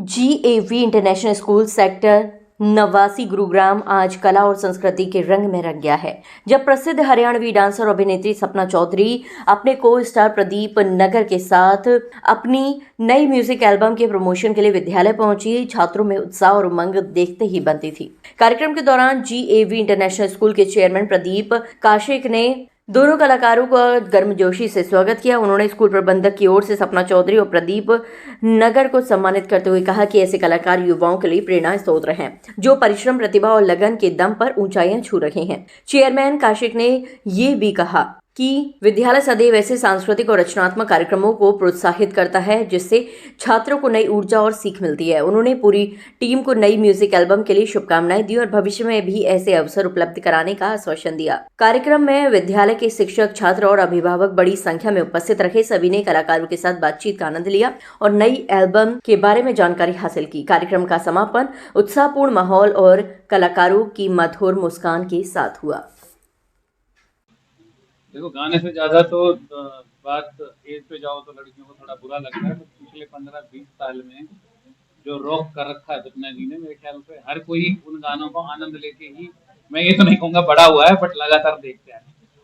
GAV international school sector 89 Gurugram आज कला और संस्कृति के रंग में रंग गया है, जब प्रसिद्ध हरियाणवी डांसर और अभिनेत्री सपना चौधरी अपने को स्टार प्रदीप नगर के साथ अपनी नई म्यूजिक एल्बम के प्रमोशन के लिए विद्यालय पहुंची। छात्रों में उत्साह और उमंग देखते ही बनती थी। कार्यक्रम के दौरान GAV इंटरनेशनल स्कूल के चेयरमैन प्रदीप काशिक ने दोनों कलाकारों का गर्मजोशी से स्वागत किया। उन्होंने स्कूल प्रबंधक की ओर से सपना चौधरी और प्रदीप नगर को सम्मानित करते हुए कहा कि ऐसे कलाकार युवाओं के लिए प्रेरणा स्रोत हैं, जो परिश्रम, प्रतिभा और लगन के दम पर ऊंचाइयां छू रहे हैं। चेयरमैन काशिक ने ये भी कहा कि विद्यालय सदैव ऐसे सांस्कृतिक और रचनात्मक कार्यक्रमों को प्रोत्साहित करता है, जिससे छात्रों को नई ऊर्जा और सीख मिलती है। उन्होंने पूरी टीम को नई म्यूजिक एल्बम के लिए शुभकामनाएं दी और भविष्य में भी ऐसे अवसर उपलब्ध कराने का आश्वासन दिया। कार्यक्रम में विद्यालय के शिक्षक, छात्र और अभिभावक बड़ी संख्या में उपस्थित रहे। सभी ने कलाकारों के साथ बातचीत का आनंद लिया और नई एल्बम के बारे में जानकारी हासिल की। कार्यक्रम का समापन उत्साहपूर्ण माहौल और कलाकारों की मधुर मुस्कान के साथ हुआ। देखो, गाने से ज्यादा तो बात एज पे जाओ तो लड़कियों को थोड़ा बुरा लगता है। तो पिछले 15-20 साल में जो रॉक कर रखा है सपना जी ने, मेरे ख्याल से हर कोई उन गानों को आनंद लेके ही, मैं ये तो नहीं कहूंगा बड़ा हुआ है, बट लगातार देखते हैं।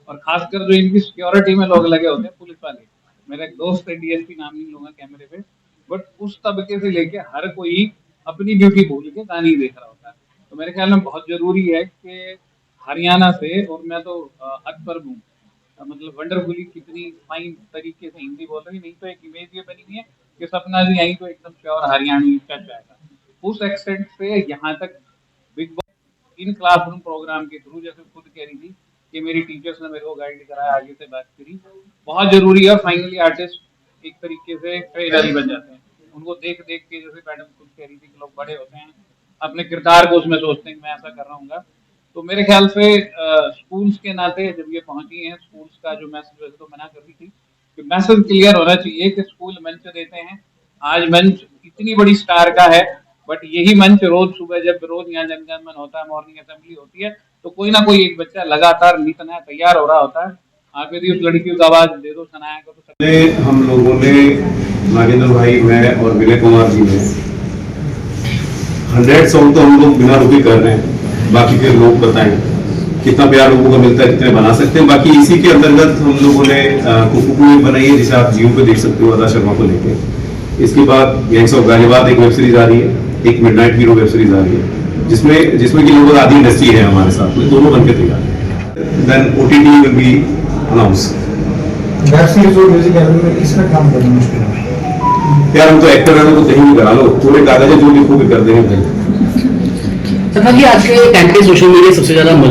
और खासकर जो इनकी सिक्योरिटी में लोग लगे होते हैं, पुलिस वाले, मेरा एक दोस्त है DSP, नाम नहीं लूंगा कैमरे पे, बट उस तबके से लेके हर कोई अपनी ड्यूटी भूल के गाने ही देख रहा होता है। तो मेरे ख्याल में बहुत जरूरी है कि हरियाणा से, और मैं तो अकबर हूँ, मतलब वंडरफुली कितनी फाइन तरीके से हिंदी बोल रही, नहीं तो एक इमेज ये बनी हुई है कि सपना जी आई तो एकदम प्योर हरियाणवी टच आएगा। उस एक्सटेंट से यहाँ तक big boss in classroom program के थ्रू, जैसे खुद कह रही थी कि मेरी टीचर्स ने मेरे को गाइड कराया, आगे से बात करी, बहुत जरूरी है। और फाइनली आर्टिस्ट एक तरीके से ट्रेनर ही बन जाते हैं। उनको देख देख के, जैसे मैडम खुद कह रही थी कि लोग बड़े होते हैं, अपने किरदार को उसमें सोचते हैं कि मैं ऐसा कर रहा हूँ। तो मेरे ख्याल से स्कूल्स के नाते जब ये पहुंची हैं, स्कूल्स का जो मैसेज, वैसे तो मना कर रही थी कि मैसेज क्लियर होना चाहिए कि स्कूल मंच देते हैं। आज मंच इतनी बड़ी स्टार का है, बट यही मंच रोज सुबह जब रोज यहाँ जनगणमन होता है, मॉर्निंग असेंबली होती है, तो कोई ना कोई एक बच्चा लगातार नितना तैयार हो रहा होता है। आप यदि उस लड़की को आवाज दे दो सनाया को, तो हम लोगों ने, नागेंद्र भाई, मैं और विनय कुमार जी ने 100 सॉन्ग तो हम लोग बिना रुके कर रहे हैं। बाकी फिर लोग बताएं कितना प्यार लोगों को मिलता है, कितने बना सकते हैं। बाकी इसी के अंतर्गत हम लोगों ने कुकू बनाई है, जिसे आप जियो पे देख सकते हो, अदा शर्मा को लेके। इसके बाद गैंग्स ऑफ गाजियाबाद एक वेब सीरीज आ रही है, एक मिडनाइट हीरो वेब सीरीज आ रही है, जिसमें कि लोग आदि इंडस्ट्री है हमारे साथ में, दोनों बनके तैयार है। Then OTT will be announce. Web series और म्यूजिक एल्बम में इसमें काम करना मुश्किल है यार। हम तो एक्टर है, तो कहीं भी करा लो, पूरे कागज जो लिखो भी कर देंगे भाई। सपना जी, आज के टाइम पे सोशल मीडिया सबसे ज्यादा मुझे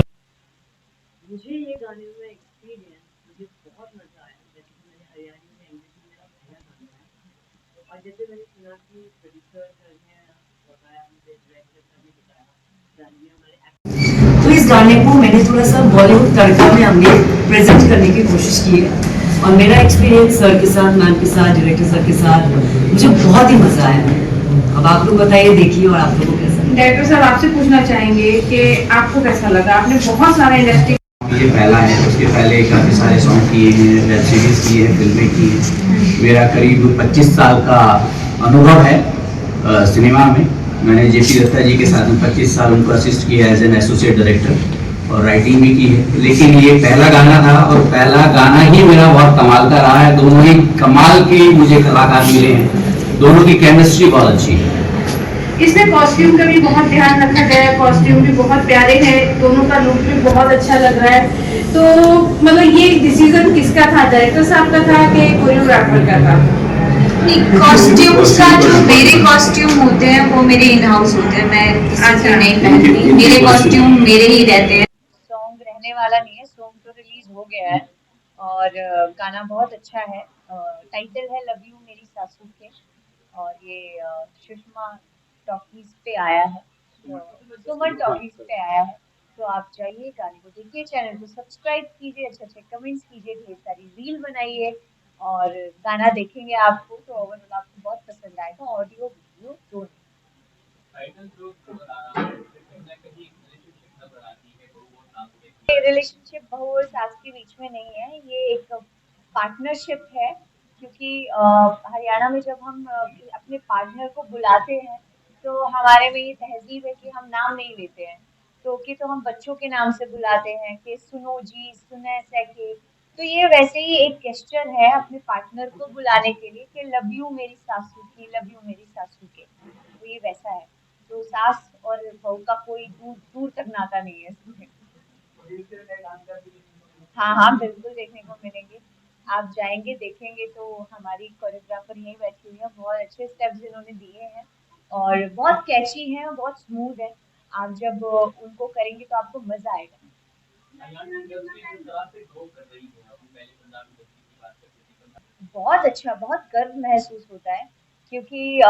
ये गाने में एक्सपीरियंस, मुझे बहुत मजा आया। जैसे मैंने हरियाणवी में, इंग्लिश में मेरा पहला गाना है, और जैसे मैंने सुना कि प्रोड्यूसर सर ने बताया, मुझे डायरेक्टर सर ने बताया, जानवी हमारे, तो इस गाने को मैंने थोड़ा सा बॉलीवुड तड़का में हमने प्रेजेंट करने की कोशिश की है। और मेरा एक्सपीरियंस सर के साथ, मैम के साथ, डायरेक्टर सर के साथ, मुझे बहुत ही मजा आया। अब आप लोग बताइए, देखिए, और आप लोगों को कैसा। डायरेक्टर साहब, आपसे पूछना चाहेंगे कि आपको कैसा लगा? आपने बहुत सारा इंडस्ट्री, ये पहला है, उसके पहले काफी सारे सॉन्ग किए हैं, वेब सीरीज की है, फिल्में की हैं। मेरा करीब 25 साल का अनुभव है सिनेमा में। मैंने JP दत्ता जी के साथ 25 साल उनको असिस्ट किया एज एन एसोसिएट डायरेक्टर, और राइटिंग भी की है। लेकिन ये पहला गाना था, और पहला गाना ही मेरा बहुत कमाल का रहा है। दोनों ही कमाल के मुझे कलाकार मिले हैं, दोनों की केमिस्ट्री बहुत अच्छी है। इसमें कॉस्ट्यूम का भी बहुत ध्यान रखा गया है, कॉस्ट्यूम भी बहुत प्यारे हैं, दोनों का लुक भी बहुत अच्छा लग रहा है। तो मतलब ये डिसीजन किसका था, डायरेक्टर साहब का था कि कोरियोग्राफर का था? कॉस्ट्यूम्स का, जो मेरे कॉस्ट्यूम होते हैं वो मेरे इन हाउस होते हैं, मैं किसी से नहीं पहनती, मेरे कॉस्ट्यूम मेरे ही रहते हैं। सॉन्ग रहने वाला नहीं है, सॉन्ग तो रिलीज हो गया है, और गाना बहुत अच्छा है। टाइटल है लव यू मेरी सासू के, और ये सुषमा टॉकीज पे आया है, सुमन टॉकीज पे आया है। तो आप जाइए, गाने को देखिए, चैनल को सब्सक्राइब कीजिए, अच्छे अच्छे कमेंट्स कीजिए, ढेर सारी रील बनाइए, और गाना देखेंगे आपको तो ओवरऑल आपको बहुत पसंद आएगा, ऑडियो वीडियो दोनों। रिलेशनशिप बहू और सास के बीच में नहीं है, ये एक पार्टनरशिप है, क्योंकि हरियाणा में जब हम अपने अपने पार्टनर को बुलाते हैं तो हमारे में ये तहजीब है कि हम नाम नहीं लेते हैं। तो हम बच्चों के नाम से बुलाते हैं कि सुनो जी, सुने सके। तो ये वैसे ही एक गेस्चर है अपने पार्टनर को बुलाने के लिए कि लव यू मेरी सासू की, लव यू मेरी सासू के। तो ये वैसा है। तो सास और बहू का कोई दूर दूर तक नाता नहीं है इसमें। हाँ हाँ, बिल्कुल देखने को मिलेंगे। आप जाएंगे देखेंगे तो हमारी कोरियोग्राफर यहीं बैठी हुई है, बहुत अच्छे स्टेप्स इन्होंने दिए हैं और बहुत कैची हैं और बहुत स्मूथ है। आप जब उनको करेंगे तो आपको मजा आएगा। बहुत अच्छा, बहुत गर्व महसूस होता है क्योंकि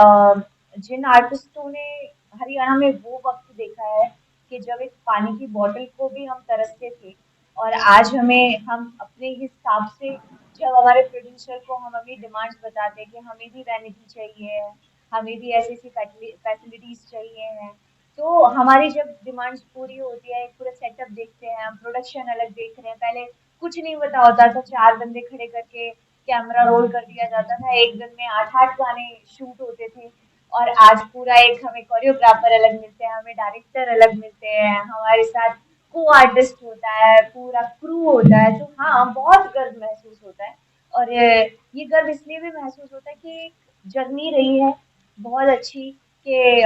जिन आर्टिस्टों ने हरियाणा में वो वक्त देखा है कि जब एक पानी की बोतल को भी हम तरसते थे और आज हम अपने हिसाब से जब हमारे प्रोड्यूसर को हम अपनी डिमांड्स बताते हैं कि हमें भी वैनिटी चाहिए है, हमें भी ऐसी ऐसी फैसिलिटीज चाहिए हैं, तो हमारी जब डिमांड्स पूरी होती है, एक पूरा सेटअप देखते हैं हम, प्रोडक्शन अलग देख रहे हैं। पहले कुछ नहीं पता होता था, 4 बंदे खड़े करके कैमरा रोल कर दिया जाता था, एक दिन में 8-8 गाने शूट होते थे। और आज पूरा एक हमें कोरियोग्राफर अलग मिलते हैं, हमें डायरेक्टर अलग मिलते हैं, हमारे साथ को आर्टिस्ट होता है, पूरा क्रू होता है। तो हाँ, बहुत गर्व महसूस होता है। और ये गर्व इसलिए भी महसूस होता है कि एक जर्नी रही है बहुत अच्छी कि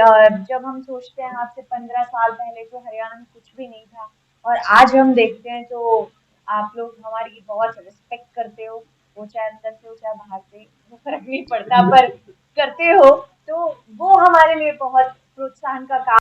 जब हम सोचते हैं आज से 15 साल पहले तो हरियाणा में कुछ भी नहीं था और आज हम देखते हैं तो आप लोग हमारी बहुत रिस्पेक्ट करते हो, वो चाहे अंदर से हो चाहे बाहर से, वो फर्क नहीं पड़ता, पर करते हो। तो वो हमारे लिए बहुत प्रोत्साहन का काम